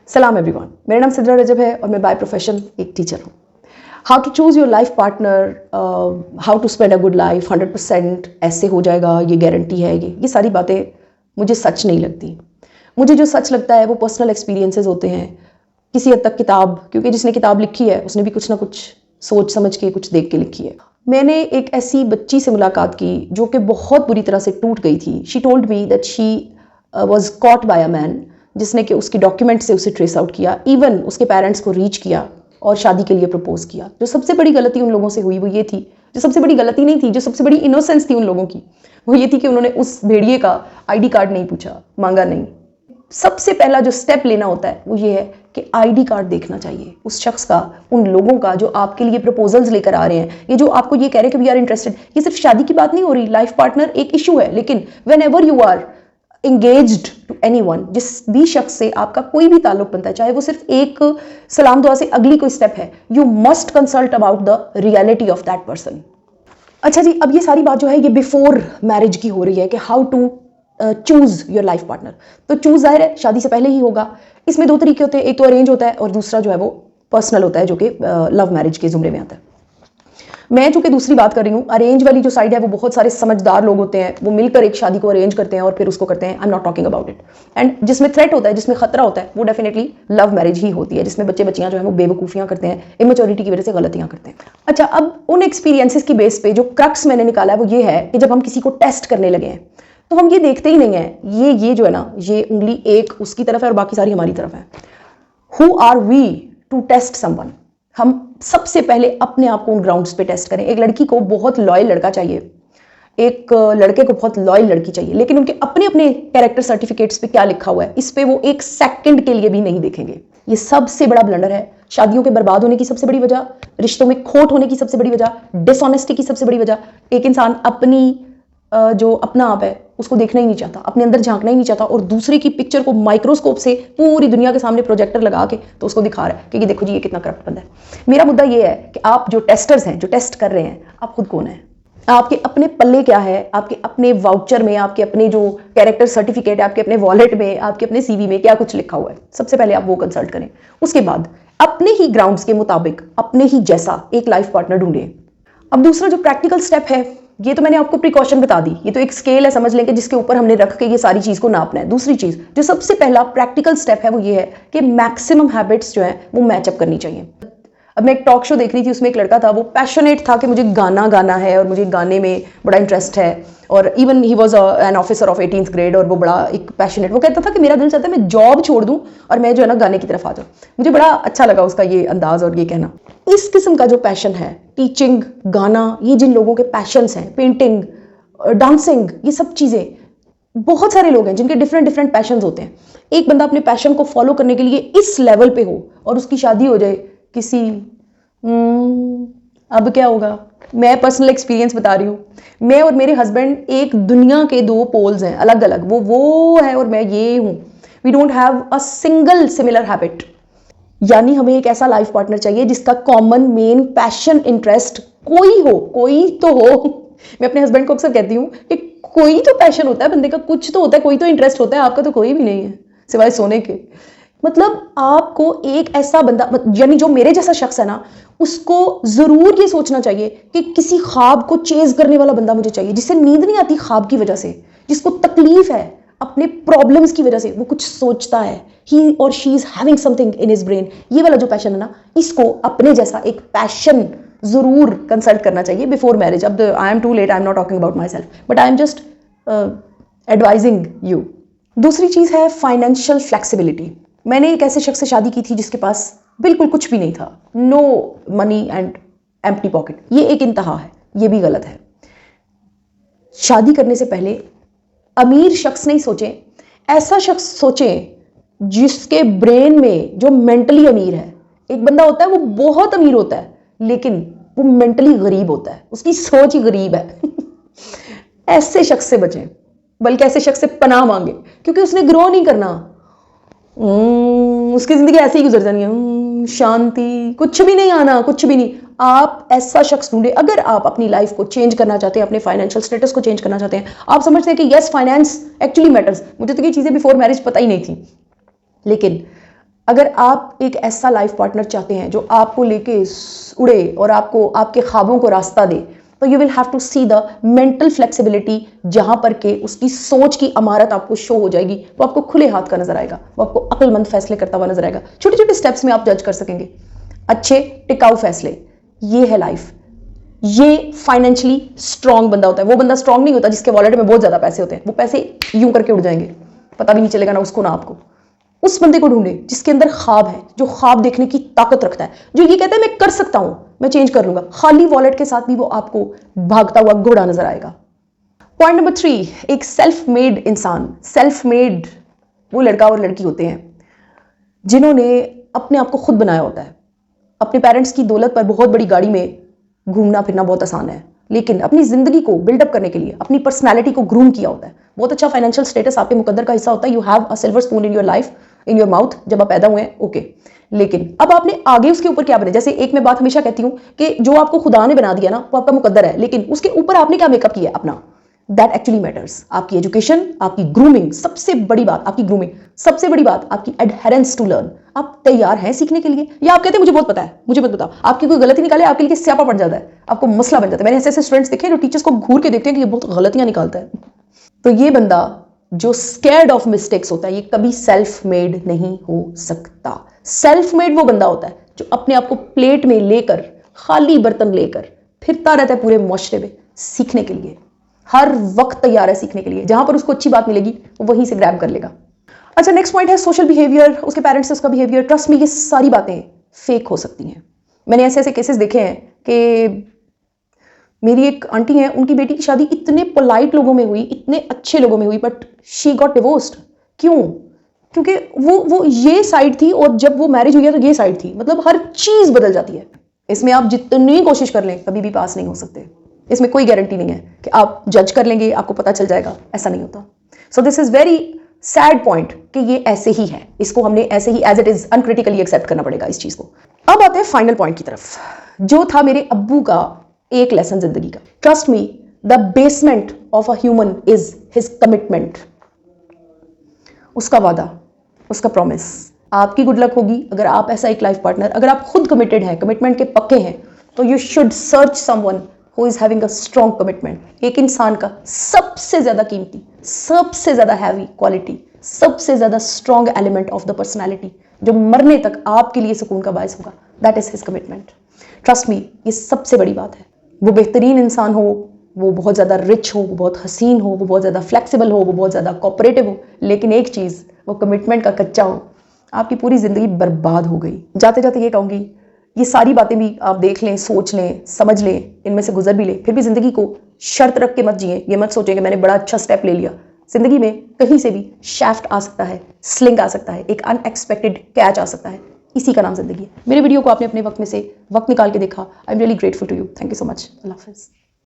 सलाम एवरीवन, मेरा नाम सिद्रा रजब है और मैं बाय प्रोफेशन एक टीचर हूँ। How to choose your life partner, how to spend a good life, 100% ऐसे हो जाएगा, ये गारंटी है। ये सारी बातें मुझे सच नहीं लगती। मुझे जो सच लगता है वो पर्सनल एक्सपीरियंसेस होते हैं, किसी हद तक किताब, क्योंकि जिसने किताब लिखी है उसने भी कुछ ना कुछ सोच समझ के कुछ देख के लिखी है। मैंने एक ऐसी बच्ची से मुलाकात की जो कि बहुत बुरी तरह से टूट गई थी। She told me that she was caught by a man, जिसने कि उसकी डॉक्यूमेंट से उसे ट्रेस आउट किया, इवन उसके पेरेंट्स को रीच किया और शादी के लिए प्रपोज किया। जो सबसे बड़ी गलती उन लोगों से हुई वो ये थी, जो सबसे बड़ी गलती नहीं थी, जो सबसे बड़ी इनोसेंस थी उन लोगों की, वो ये थी कि उन्होंने उस भेड़िए का आईडी कार्ड नहीं पूछा, मांगा नहीं। सबसे पहला जो स्टेप लेना होता है वो ये है कि आईडी कार्ड देखना चाहिए उस शख्स का, उन लोगों का जो आपके लिए प्रपोजल्स लेकर आ रहे हैं, ये जो आपको ये कह रहे हैं कि वी आर इंटरेस्टेड। ये सिर्फ शादी की बात नहीं हो रही, लाइफ पार्टनर एक इशू है, लेकिन whenever you are engaged to anyone, जिस भी शख्स से आपका कोई भी ताल्लुक बनता है, चाहे वो सिर्फ एक सलाम दुआ से अगली कोई स्टेप है, you must consult about the reality of that person. अच्छा जी, अब ये सारी बात जो है ये बिफोर मैरिज की हो रही है कि how to choose your life partner. तो चूज जाहिर है शादी से पहले ही होगा। इसमें दो तरीके होते हैं, एक तो अरेंज होता है और दूसरा जो है वो पर्सनल होता है, जो कि लव मैरिज के जुमरे में आता है। मैं चूंकि दूसरी बात कर रही हूँ, अरेंज वाली जो साइड है वो बहुत सारे समझदार लोग होते हैं, वो मिलकर एक शादी को अरेंज करते हैं और फिर उसको करते हैं। आई am not talking about it. And जिसमें थ्रेट होता है, जिसमें खतरा होता है, वो डेफिनेटली लव मैरिज ही होती है, जिसमें बच्चे बच्चियां जो है वो बेवकूफ़ियां करते हैं, इमेच्योरिटी की वजह से गलतियां करते हैं। अच्छा, अब उन एक्सपीरियंसेस की बेस पे जो क्रक्स मैंने निकाला है वो ये है कि जब हम किसी को टेस्ट करने लगे हैं तो हम ये देखते ही नहीं है, ये जो है ना, ये उंगली एक उसकी तरफ है और बाकी सारी हमारी तरफ है। Who are we to test someone? हम सबसे पहले अपने आप को उन ग्राउंड्स पे टेस्ट करें। एक लड़की को बहुत लॉयल लड़का चाहिए, एक लड़के को बहुत लॉयल लड़की चाहिए, लेकिन उनके अपने अपने कैरेक्टर सर्टिफिकेट्स पे क्या लिखा हुआ है इस पे वो एक सेकंड के लिए भी नहीं देखेंगे। ये सबसे बड़ा ब्लंडर है। शादियों के बर्बाद होने की सबसे बड़ी वजह, रिश्तों में खोट होने की सबसे बड़ी वजह, डिसऑनेस्टी की सबसे बड़ी वजह। एक इंसान अपनी जो अपना आप है उसको देखना ही नहीं चाहता, अपने अंदर झांकना ही नहीं चाहता, और दूसरे की पिक्चर को माइक्रोस्कोप से पूरी दुनिया के सामने प्रोजेक्टर लगा के तो उसको दिखा रहा है कि ये देखो जी ये कितना करप्ट बंदा है। मेरा मुद्दा ये है कि आप जो टेस्टर्स हैं, जो टेस्ट कर रहे हैं, आप खुद कौन है? आपके अपने पल्ले क्या है? आपके अपने वाउचर में, आपके अपने जो कैरेक्टर सर्टिफिकेट है, आपके अपने वॉलेट में, आपके अपने सीवी में क्या कुछ लिखा हुआ है? सबसे पहले आप वो कंसल्ट करें। उसके बाद अपने ही ग्राउंड्स के मुताबिक अपने ही जैसा एक लाइफ पार्टनर ढूंढें। अब दूसरा जो प्रैक्टिकल स्टेप है, ये तो मैंने आपको प्रिकॉशन बता दी, ये तो एक स्केल है समझ लें कि जिसके ऊपर हमने रख के ये सारी चीज़ को नापना है। दूसरी चीज़ जो सबसे पहला प्रैक्टिकल स्टेप है वो ये है कि मैक्सिमम हैबिट्स जो है वो मैचअप करनी चाहिए। अब मैं एक टॉक शो देख रही थी, उसमें एक लड़का था, वो पैशनेट था कि मुझे गाना गाना है और मुझे गाने में बड़ा इंटरेस्ट है, और even he was an officer of 18th grade, और वो बड़ा एक पैशनेट, वो कहता था कि मेरा दिल चाहता है मैं जॉब छोड़ दूं और मैं जो है ना गाने की तरफ आ जाऊं। मुझे बड़ा अच्छा लगा उसका ये अंदाज और ये कहना। इस किस्म का जो पैशन है, टीचिंग, गाना, ये जिन लोगों के पैशंस हैं, पेंटिंग, डांसिंग, ये सब चीज़ें, बहुत सारे लोग हैं जिनके डिफरेंट डिफरेंट पैशंस होते हैं। एक बंदा अपने पैशन को फॉलो करने के लिए इस लेवल पे हो और उसकी शादी हो जाए किसी अब क्या होगा? मैं पर्सनल एक्सपीरियंस बता रही हूँ। मैं और मेरे हस्बैंड एक दुनिया के दो पोल्स हैं, अलग अलग। वो है और मैं ये हूँ। We don't have a single similar habit. यानी हमें एक ऐसा लाइफ पार्टनर चाहिए जिसका कॉमन मेन पैशन, इंटरेस्ट कोई हो, कोई तो हो। मैं अपने हस्बैंड को अक्सर कहती हूँ कि कोई तो पैशन होता है बंदे का, कुछ तो होता है, कोई तो इंटरेस्ट होता है। आपका तो कोई भी नहीं है सिवाय सोने के। मतलब आपको एक ऐसा बंदा, यानी जो मेरे जैसा शख्स है ना, उसको जरूर ये सोचना चाहिए कि किसी ख्वाब को चेज करने वाला बंदा मुझे चाहिए, जिससे नींद नहीं आती ख्वाब की वजह से, जिसको तकलीफ है अपने प्रॉब्लम्स की वजह से, वो कुछ सोचता है, ही और she is having something in his brain. ये वाला जो पैशन है ना, इसको अपने जैसा एक पैशन जरूर कंसल्ट करना चाहिए बिफोर मैरिज। अब I am too late, I am not talking about myself, but I am just advising you. दूसरी चीज है फाइनेंशियल फ्लेक्सिबिलिटी। मैंने एक ऐसे शख्स से शादी की थी जिसके पास बिल्कुल कुछ भी नहीं था, no money and empty pocket. ये एक इंतहा है, ये भी गलत है। शादी करने से पहले अमीर शख्स नहीं सोचें, ऐसा शख्स सोचें जिसके ब्रेन में, जो मेंटली अमीर है। एक बंदा होता है वो बहुत अमीर होता है लेकिन वो मेंटली गरीब होता है, उसकी सोच ही गरीब है। ऐसे शख्स से बचें, बल्कि ऐसे शख्स से पनाह मांगे, क्योंकि उसने ग्रो नहीं करना। उसकी जिंदगी ऐसे ही गुजर जानी है, शांति, कुछ भी नहीं आना, कुछ भी नहीं। आप ऐसा शख्स ढूंढे, अगर आप अपनी लाइफ को चेंज करना चाहते हैं, अपने फाइनेंशियल स्टेटस को चेंज करना चाहते हैं, आप समझते हैं कि यस फाइनेंस एक्चुअली मैटर्स। मुझे तो ये चीजें बिफोर मैरिज पता ही नहीं थी, लेकिन अगर आप एक ऐसा लाइफ पार्टनर चाहते हैं जो आपको लेके उड़े और आपको आपके ख्वाबों को रास्ता दे, तो you will have to see the mental flexibility, जहां पर के उसकी सोच की अमारत आपको शो हो जाएगी। वो आपको खुले हाथ का नजर आएगा, वो आपको अक्लमंद फैसले करता हुआ नजर आएगा। छोटे छोटे स्टेप्स में आप जज कर सकेंगे, अच्छे टिकाऊ फैसले। ये है लाइफ। ये फाइनेंशियली स्ट्रांग बंदा होता है। वो बंदा स्ट्रांग नहीं होता जिसके वॉलेट में बहुत ज्यादा पैसे होते हैं। वो पैसे यूं करके उड़ जाएंगे, पता भी नहीं चलेगा ना उसको ना आपको। उस बंदे को ढूंढे जिसके अंदर ख्वाब है, जो ख्वाब देखने की ताकत रखता है, जो ये कहता है मैं कर सकता हूं, मैं चेंज कर लूंगा। खाली वॉलेट के साथ भी वो आपको भागता हुआ घोड़ा नजर आएगा। पॉइंट नंबर 3, एक सेल्फ मेड इंसान। सेल्फ मेड वो लड़का और लड़की होते हैं जिन्होंने अपने आप को खुद बनाया होता है। अपने पेरेंट्स की दौलत पर बहुत बड़ी गाड़ी में घूमना फिरना बहुत आसान है, लेकिन अपनी जिंदगी को बिल्डअप करने के लिए अपनी पर्सनैलिटी को ग्रूम किया होता है। बहुत अच्छा फाइनेंशियल स्टेटस आपके मुकद्दर का हिस्सा होता है। You have a silver spoon in your life, in your mouth, जब आप पैदा हुए हैं, ओके। लेकिन अब आपने आगे उसके ऊपर क्या बने। जैसे एक मैं बात हमेशा कहती हूं कि जो आपको खुदा ने बना दिया ना, वो आपका मुकद्दर है, लेकिन उसके ऊपर आपने क्या मेकअप किया अपना, दैट एक्चुअली मैटर्स। आपकी एजुकेशन, आपकी ग्रूमिंग, सबसे बड़ी बात आपकी ग्रूमिंग, सबसे बड़ी बात आपकी एडहेरेंस टू लर्न। आप तैयार हैं सीखने के लिए, या आप कहते हैं मुझे बहुत पता है, मुझे मत बताओ। आपकी कोई गलती निकाले, आपके लिए स्यापा पड़ जाता है, आपको मसला बन जाता है। मैंने ऐसे ऐसे स्टूडेंट्स देखे जो टीचर्स को घूर के देखते हैं कि ये बहुत गलतियां निकालता है। तो ये बंदा जो स्कैर्ड ऑफ मिस्टेक्स होता है, ये कभी सेल्फ मेड नहीं हो सकता। सेल्फ मेड वो बंदा होता है जो अपने आप को प्लेट में लेकर, खाली बर्तन लेकर फिरता रहता है पूरे मुआशरे में सीखने के लिए। हर वक्त तैयार है सीखने के लिए। जहां पर उसको अच्छी बात मिलेगी वो वहीं से ग्रैब कर लेगा। अच्छा, नेक्स्ट पॉइंट है सोशल बिहेवियर, उसके पेरेंट्स से उसका बिहेवियर। ट्रस्ट में ये सारी बातें फेक हो सकती हैं। मैंने ऐसे ऐसे केसेस देखे हैं कि मेरी एक आंटी है, उनकी बेटी की शादी इतने पोलाइट लोगों में हुई, इतने अच्छे लोगों में हुई, बट शी गॉट डिवोर्स्ड। क्यों? क्योंकि वो ये साइड थी और जब वो मैरिज हुई है तो ये साइड थी। मतलब हर चीज बदल जाती है। इसमें आप जितनी कोशिश कर लें कभी भी पास नहीं हो सकते। इसमें कोई गारंटी नहीं है कि आप जज कर लेंगे आपको पता चल जाएगा, ऐसा नहीं होता। So this is very sad point कि ये ऐसे ही है, इसको हमने ऐसे ही as it is uncritically accept करना पड़ेगा इस चीज को। अब आते हैं फाइनल पॉइंट की तरफ, जो था मेरे अब्बू का एक लेसन जिंदगी का। Trust me, the basement of a human is his commitment. उसका वादा, उसका प्रॉमिस। आपकी गुड लक होगी अगर आप ऐसा एक लाइफ पार्टनर, अगर आप खुद कमिटेड हैं, कमिटमेंट के पक्के हैं, तो you should search someone who is having a strong commitment. एक इंसान का सबसे ज्यादा कीमती, सबसे ज्यादा हैवी क्वालिटी, सबसे ज्यादा strong element of the personality, जो मरने तक आपके लिए सुकून का बायस होगा, that is his commitment. Trust me, ये सबसे बड़ी बात है। वो बेहतरीन इंसान हो, वो बहुत ज़्यादा रिच हो, वो बहुत हसीन हो, वो बहुत ज़्यादा फ्लेक्सिबल हो, वो बहुत ज़्यादा कोऑपरेटिव हो, लेकिन एक चीज़, वो कमिटमेंट का कच्चा हो, आपकी पूरी ज़िंदगी बर्बाद हो गई। जाते जाते ये कहूँगी, ये सारी बातें भी आप देख लें, सोच लें, समझ लें, इनमें से गुजर भी लें, फिर भी ज़िंदगी को शर्त रख के मत जिए। ये मत सोचें कि मैंने बड़ा अच्छा स्टेप ले लिया। ज़िंदगी में कहीं से भी शाफ्ट आ सकता है, स्लिंग आ सकता है, एक अनएक्सपेक्टेड कैच आ सकता है। इसी का नाम ज़िंदगी है। मेरे वीडियो को आपने अपने वक्त में से वक्त निकाल के देखा, I am really grateful to you. Thank you so much. अल्लाह हाफ़िज़।